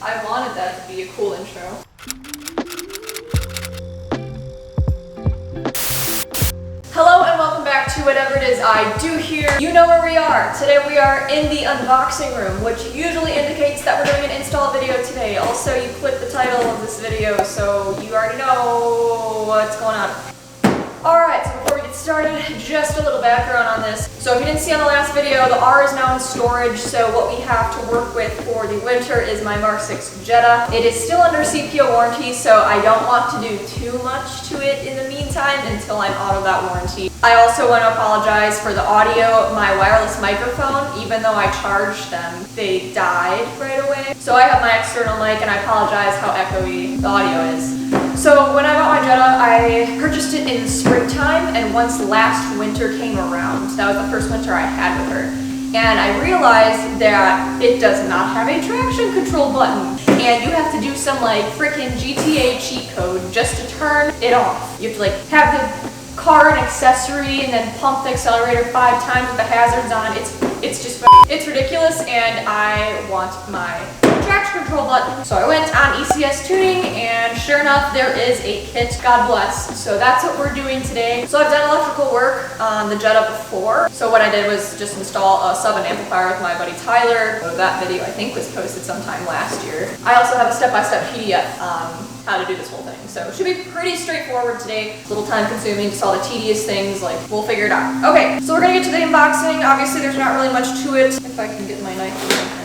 I wanted that to be a cool intro. Hello and welcome back to whatever it is I do here. You know where we are. Today we are in the unboxing room, which usually indicates that we're doing an install video today. Also, you clicked the title of this video, so you already know what's going on. Alright, so before we get started, just a little background on this. So if you didn't see on the last video, the R is now in storage, so what we have to work with for the winter is my MK6 Jetta. It is still under CPO warranty, so I don't want to do too much to it in the meantime until I'm out of that warranty. I also want to apologize for the audio. My wireless microphone, even though I charged them, they died right away. So I have my external mic and I apologize how echoey the audio is. So when I bought my Jetta, I purchased it in springtime, and once last winter came around, that was the first winter I had with her, and I realized that it does not have a traction control button, and you have to do some like freaking GTA cheat code just to turn it off. You have to like have the car and accessory and then pump the accelerator 5 times with the hazards on. It's ridiculous, and I want my traction control button. So I went on ECS tuning, and sure enough, there is a kit, God bless. So that's what we're doing today. So I've done electrical work on the Jetta before. So what I did was just install a sub and amplifier with my buddy Tyler. So that video I think was posted sometime last year. I also have a step-by-step PDF on how to do this whole thing. So it should be pretty straightforward today. A little time consuming, just all the tedious things, like we'll figure it out. Okay, so we're gonna get to the unboxing. Obviously there's not really much to it. If I can get my knife in.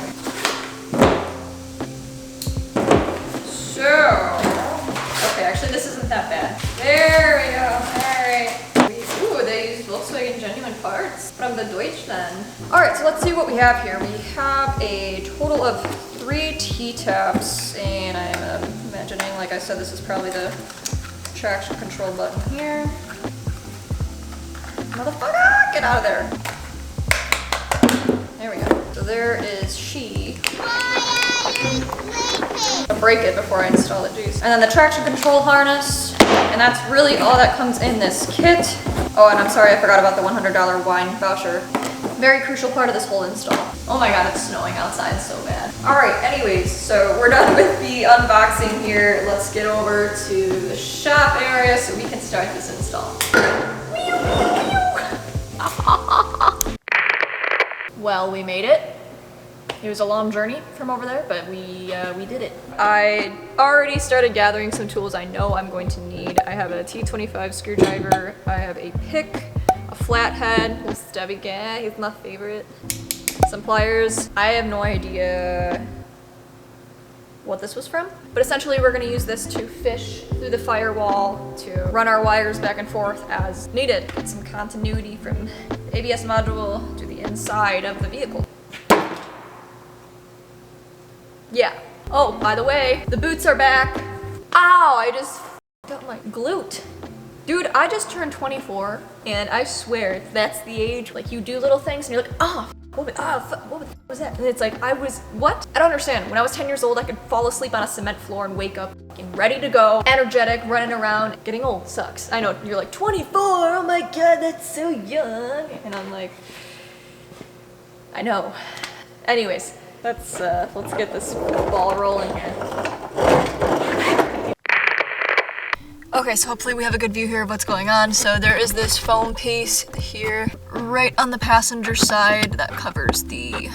So, okay, actually this isn't that bad. There we go, alright. Ooh, they use Volkswagen genuine parts from the Deutschland. Alright, so let's see what we have here. We have a total of 3 T-taps, and I'm imagining, like I said, this is probably the traction control button here. Motherfucker, get out of there. There we go. So there is she. I'll break it before I install it, geez. And then the traction control harness, and that's really all that comes in this kit. Oh, and I'm sorry, I forgot about the $100 wine voucher. Very crucial part of this whole install. Oh my god, it's snowing outside so bad. Alright, anyways, so we're done with the unboxing here. Let's get over to the shop area so we can start this install. Well, we made it. It was a long journey from over there, but we did it. I already started gathering some tools I know I'm going to need. I have a T25 screwdriver, I have a pick, a flathead, a stubby guy, he's my favorite, some pliers. I have no idea what this was from, but essentially we're going to use this to fish through the firewall to run our wires back and forth as needed. Get some continuity from the ABS module to the inside of the vehicle. Yeah. Oh, by the way, the boots are back. Ow, I just f***ed up my glute. Dude, I just turned 24, and I swear that's the age, like you do little things and you're like, oh, what was that? And it's like, what? I don't understand. When I was 10 years old, I could fall asleep on a cement floor and wake up fucking ready to go, energetic, running around. Getting old sucks. I know, you're like, 24, oh my god, that's so young. And I'm like, I know. Anyways. Let's get this ball rolling here. Okay, so hopefully we have a good view here of what's going on. So there is this foam piece here, right on the passenger side that covers the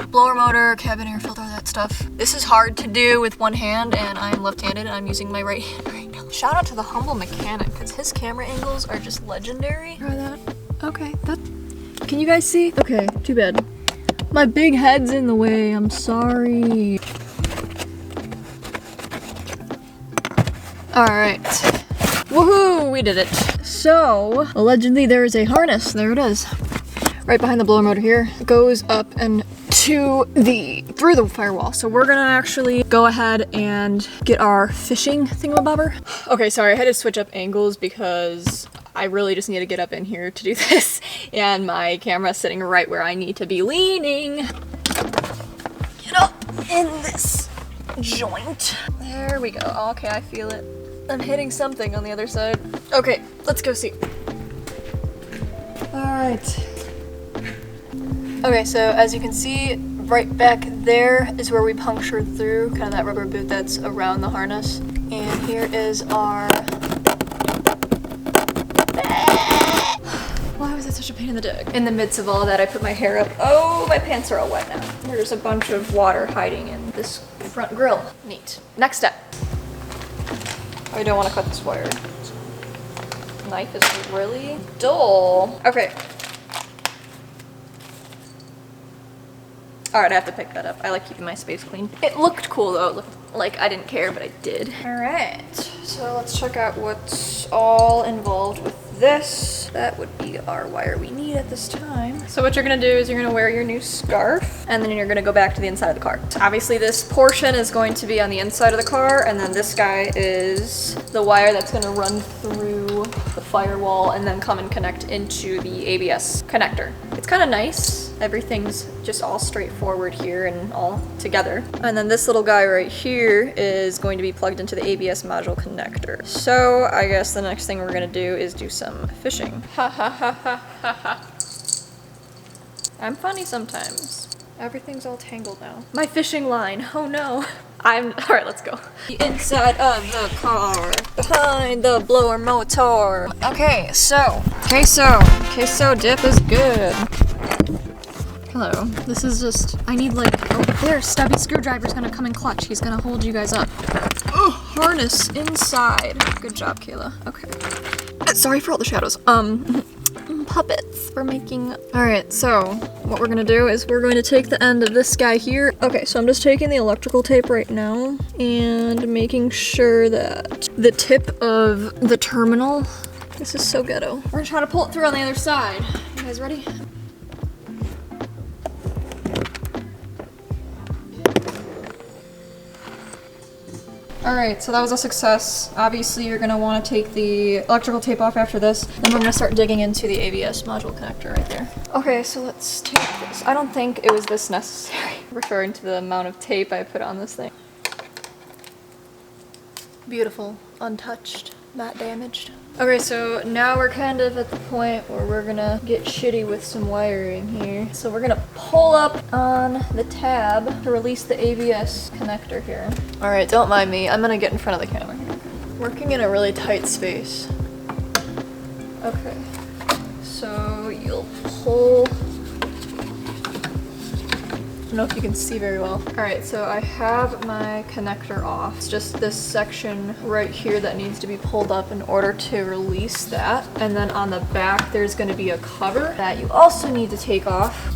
blower motor, cabin air filter, all that stuff. This is hard to do with one hand, and I'm left-handed, and I'm using my right hand right now. Shout out to the humble mechanic, because his camera angles are just legendary. Try that. Okay, can you guys see? Okay, too bad. My big head's in the way, I'm sorry. Alright. Woohoo! We did it. So, allegedly there is a harness. There it is. Right behind the blower motor here. It goes up and through the firewall. So we're gonna actually go ahead and get our fishing thingamabobber. Okay, sorry, I had to switch up angles because I really just need to get up in here to do this, and my camera's sitting right where I need to be leaning. Get up in this joint. There we go. Okay, I feel it. I'm hitting something on the other side. Okay, let's go see. Alright. Okay, so as you can see, right back there is where we punctured through, kind of that rubber boot that's around the harness. And here is our... Why was that such a pain in the dick? In the midst of all that, I put my hair up. Oh, my pants are all wet now. There's a bunch of water hiding in this front grill. Neat. Next step. I don't want to cut this wire. This knife is really dull. Okay. All right, I have to pick that up. I like keeping my space clean. It looked cool though. It looked like I didn't care, but I did. All right, so let's check out what's all involved with this. That would be our wire we need at this time. So what you're gonna do is you're gonna wear your new scarf, and then you're gonna go back to the inside of the car. So obviously this portion is going to be on the inside of the car, and then this guy is the wire that's gonna run through the firewall and then come and connect into the ABS connector. It's kind of nice. Everything's just all straightforward here and all together. And then this little guy right here is going to be plugged into the ABS module connector. So I guess the next thing we're gonna do is do some fishing. Ha ha ha ha ha ha. I'm funny sometimes. Everything's all tangled now. My fishing line, oh no. All right, let's go. The inside of the car, behind the blower motor. Okay, so queso dip is good. Hello, this is just, I need like, oh, there, Stubby Screwdriver's gonna come in clutch. He's gonna hold you guys up. Oh, harness inside. Good job, Kayla. Okay. Sorry for all the shadows. Puppets we're making. All right, so what we're gonna do is we're going to take the end of this guy here. Okay, so I'm just taking the electrical tape right now and making sure that the tip of the terminal, this is so ghetto. We're gonna try to pull it through on the other side. You guys ready? Alright, so that was a success. Obviously you're gonna want to take the electrical tape off after this, then we're gonna start digging into the ABS module connector right there. Okay, so let's take this. I don't think it was this necessary, referring to the amount of tape I put on this thing. Beautiful, untouched, not damaged. Okay, so now we're kind of at the point where we're gonna get shitty with some wiring here. So we're gonna pull up on the tab to release the ABS connector here. All right, don't mind me. I'm gonna get in front of the camera here. Working in a really tight space. Okay, so you'll pull. I don't know if you can see very well. All right, so I have my connector off. It's just this section right here that needs to be pulled up in order to release that. And then on the back, there's gonna be a cover that you also need to take off.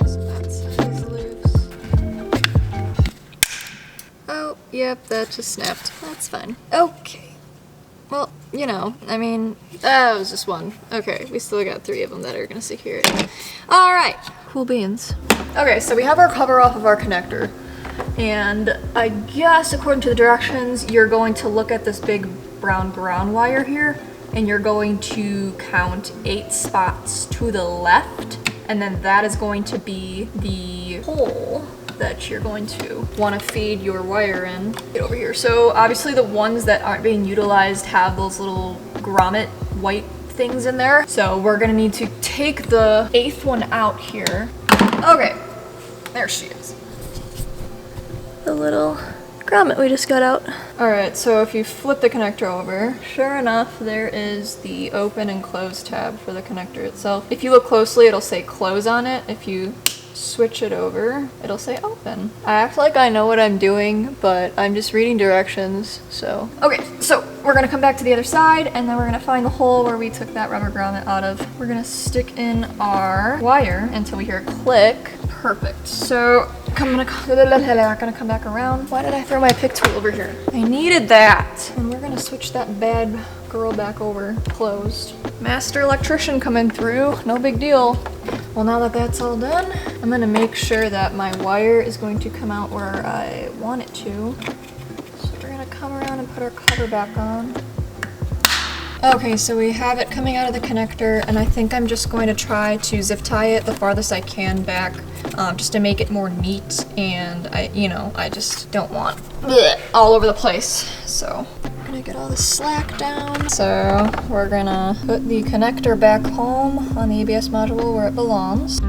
So that side is loose. Oh, yep, that just snapped. That's fine. Okay. Well, you know, I mean, that was just one. Okay, we still got 3 of them that are gonna secure it. All right, cool beans. Okay, so we have our cover off of our connector. And I guess according to the directions, you're going to look at this big brown ground wire here, and you're going to count 8 spots to the left, and then that is going to be the hole that you're going to want to feed your wire in. Get over here. So obviously the ones that aren't being utilized have those little grommet white things in there. So we're gonna need to take the 8th one out here. Okay, there she is. The little grommet we just got out. All right, so if you flip the connector over, sure enough, there is the open and close tab for the connector itself. If you look closely, it'll say close on it. If you switch it over, it'll say open. I act like I know what I'm doing, but I'm just reading directions, so. Okay, so we're gonna come back to the other side, and then we're gonna find the hole where we took that rubber grommet out of. We're gonna stick in our wire until we hear a click. Perfect. So I'm gonna come back around. Why did I throw my pick tool over here? I needed that. And we're gonna switch that bad girl back over. Closed. Master electrician coming through. No big deal. Well, now that that's all done, I'm gonna make sure that my wire is going to come out where I want it to. So we're gonna come around and put our cover back on. Okay, so we have it coming out of the connector, and I think I'm just going to try to zip tie it the farthest I can back, just to make it more neat, and I just don't want all over the place. So I'm gonna get all the slack down. So we're gonna put the connector back home on the ABS module where it belongs.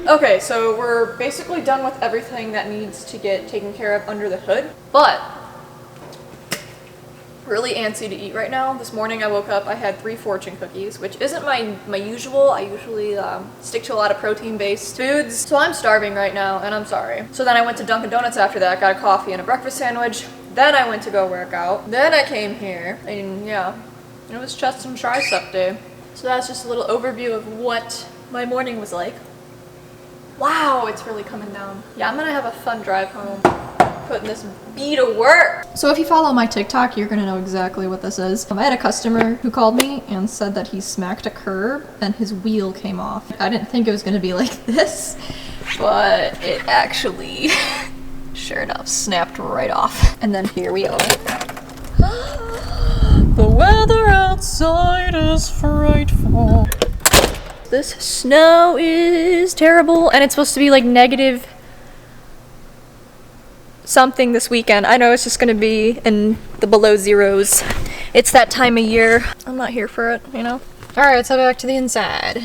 Okay, so we're basically done with everything that needs to get taken care of under the hood, but really antsy to eat right now. This morning I woke up, I had 3 fortune cookies, which isn't my usual. I usually stick to a lot of protein-based foods, so I'm starving right now, and I'm sorry. So then I went to Dunkin' Donuts after that, got a coffee and a breakfast sandwich. Then I went to go work out. Then I came here, and yeah, it was chest and tricep day. So that's just a little overview of what my morning was like. Wow, it's really coming down. Yeah, I'm gonna have a fun drive home, putting this bee to work. So if you follow my TikTok, you're gonna know exactly what this is. I had a customer who called me and said that he smacked a curb and his wheel came off. I didn't think it was gonna be like this, but it actually, sure enough, snapped right off. And then here we are. The weather outside is frightful. This snow is terrible, and it's supposed to be like negative something this weekend. I know it's just gonna be in the below zeros. It's that time of year. I'm not here for it, you know? Alright, let's head back to the inside.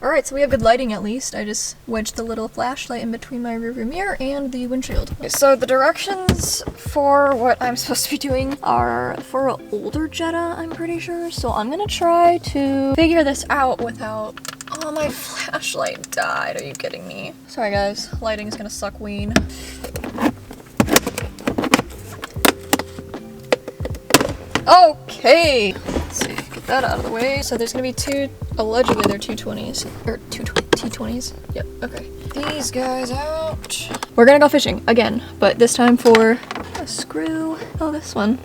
Alright, so we have good lighting at least. I just wedged the little flashlight in between my rearview mirror and the windshield. Okay, so the directions for what I'm supposed to be doing are for an older Jetta, I'm pretty sure. So I'm gonna try to figure this out without... Oh, my flashlight died. Are you kidding me? Sorry guys, lighting is gonna suck ween. Okay, let's see, get that out of the way. So there's gonna be two, allegedly they're 220s, or T20s. Yep, okay. These guys out. We're gonna go fishing again, but this time for a screw. Oh, this one.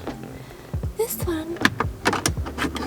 This one.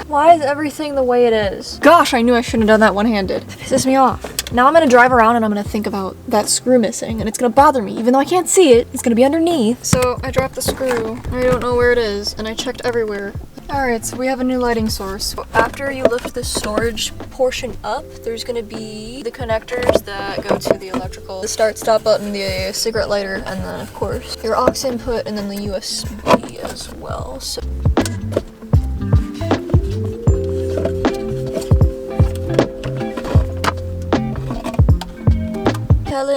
Why is everything the way it is? Gosh, I knew I shouldn't have done that one-handed. It pisses me off. Now I'm gonna drive around and I'm gonna think about that screw missing, and it's gonna bother me, even though I can't see it. It's gonna be underneath. So I dropped the screw. I don't know where it is, and I checked everywhere. Alright, so we have a new lighting source. So after you lift the storage portion up, there's gonna be the connectors that go to the electrical, the start-stop button, the cigarette lighter, and then of course your aux input, and then the USB as well. So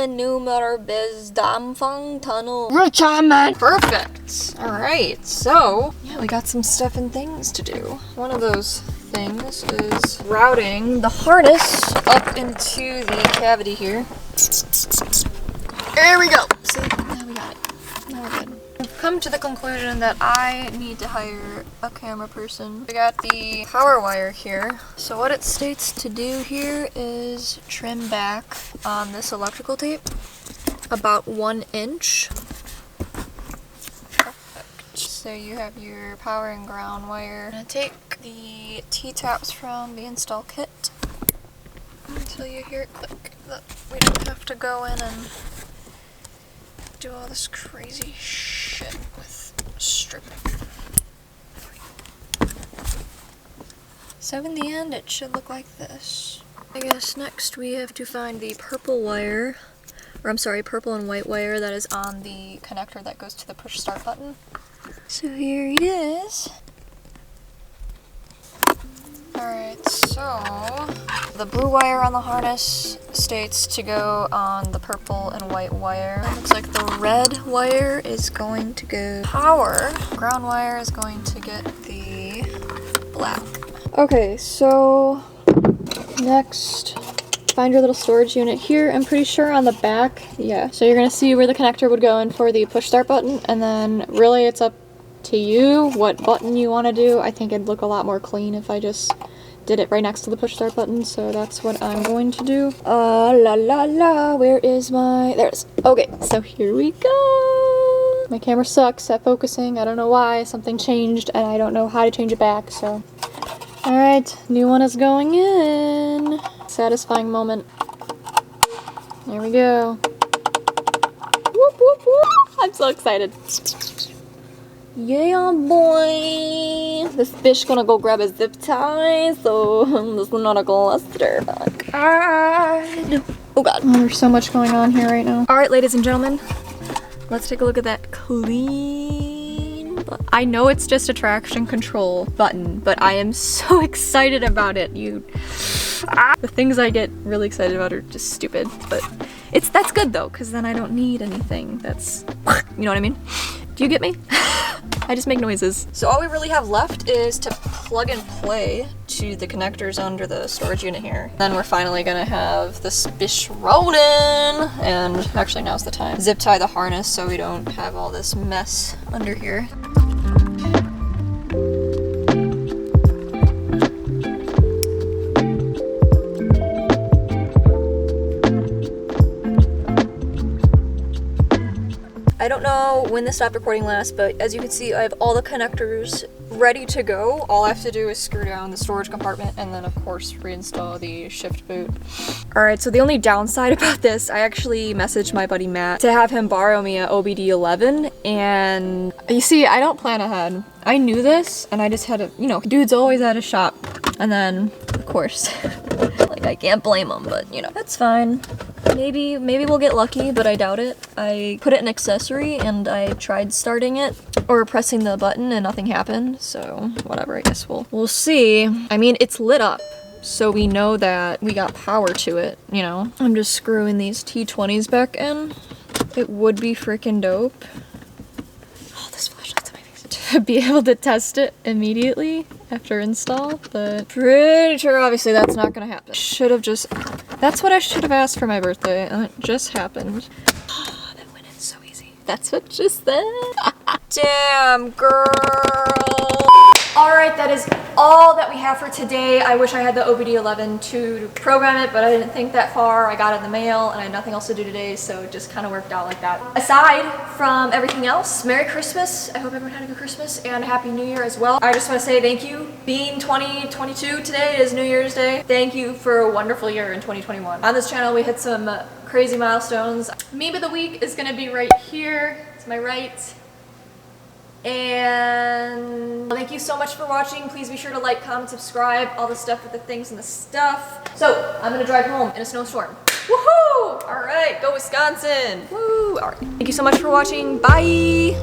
Nummer bis Dampfung Tunnel. Perfect. Alright, so yeah, we got some stuff and things to do. One of those things is routing the harness up into the cavity here. There we go. See, now we got it. Now we're good. I've come to the conclusion that I need to hire a camera person. We got the power wire here. So what it states to do here is trim back on this electrical tape about 1 inch. Perfect. So you have your power and ground wire. I'm gonna take the T-taps from the install kit until you hear it click. That we don't have to go in and do all this crazy shit with stripping. So in the end, it should look like this. I guess next we have to find the purple wire, or I'm sorry, purple and white wire that is on the connector that goes to the push start button. So here it is. Alright, so the blue wire on the harness states to go on the purple and white wire. It looks like the red wire is going to go power. Ground wire is going to get the black. Okay, so next, find your little storage unit here. I'm pretty sure on the back, yeah. So you're gonna see where the connector would go in for the push start button, and then really it's up to you what button you want to do. I think it'd look a lot more clean if I just did it right next to the push start button, so that's what I'm going to do. La la la, where is my, there it is. Okay, so here we go. My camera sucks at focusing. I don't know why, something changed and I don't know how to change it back, so. Alright, new one is going in. satisfying moment. There we go. Whoop, whoop, whoop. I'm so excited. Yeah, boy. This fish gonna go grab a zip tie, so this is not a clusterfuck. Oh god. Oh, there's so much going on here right now. All right, ladies and gentlemen, let's take a look at that clean button. I know it's just a traction control button, but I am so excited about it. The things I get really excited about are just stupid, but that's good though, because then I don't need anything that's, you know what I mean? Do you get me? I just make noises. So all we really have left is to plug and play to the connectors under the storage unit here. Then we're finally gonna have this bish rolling, and actually now's the time. Zip tie the harness so we don't have all this mess under here. I don't know when the stop recording lasts, but as you can see, I have all the connectors ready to go. All I have to do is screw down the storage compartment and then of course reinstall the shift boot. Alright, so the only downside about this, I actually messaged my buddy Matt to have him borrow me a OBD11, and you see, I don't plan ahead. I knew this and I just had to, you know, dude's always at a shop. And then, of course, like I can't blame him, but you know, that's fine. Maybe we'll get lucky, but I doubt it. I put it in accessory and I tried starting it or pressing the button and nothing happened, so whatever, I guess we'll see. I mean, it's lit up, so we know that we got power to it, you know? I'm just screwing these T20s back in. It would be freaking dope. Oh, this flashlight's on my face. To be able to test it immediately after install, but pretty sure obviously that's not gonna happen. That's what I should have asked for my birthday, and it just happened. Oh, that went in so easy. That's what she said. Damn, girl. All right, that is all that we have for today. I wish I had the OBD11 to program it, but I didn't think that far. I got it in the mail and I had nothing else to do today, so it just kind of worked out like that. Aside from everything else, Merry Christmas. I hope everyone had a good Christmas and a Happy New Year as well. I just want to say thank you. Being 2022 today is New Year's Day. Thank you for a wonderful year in 2021. On this channel, we hit some crazy milestones. Meme of the week is gonna be right here to my right. And thank you so much for watching. Please be sure to like, comment, subscribe, all the stuff with the things and the stuff. So I'm gonna drive home in a snowstorm. Woohoo! All right, go Wisconsin. Woo! All right. Thank you so much for watching. Bye.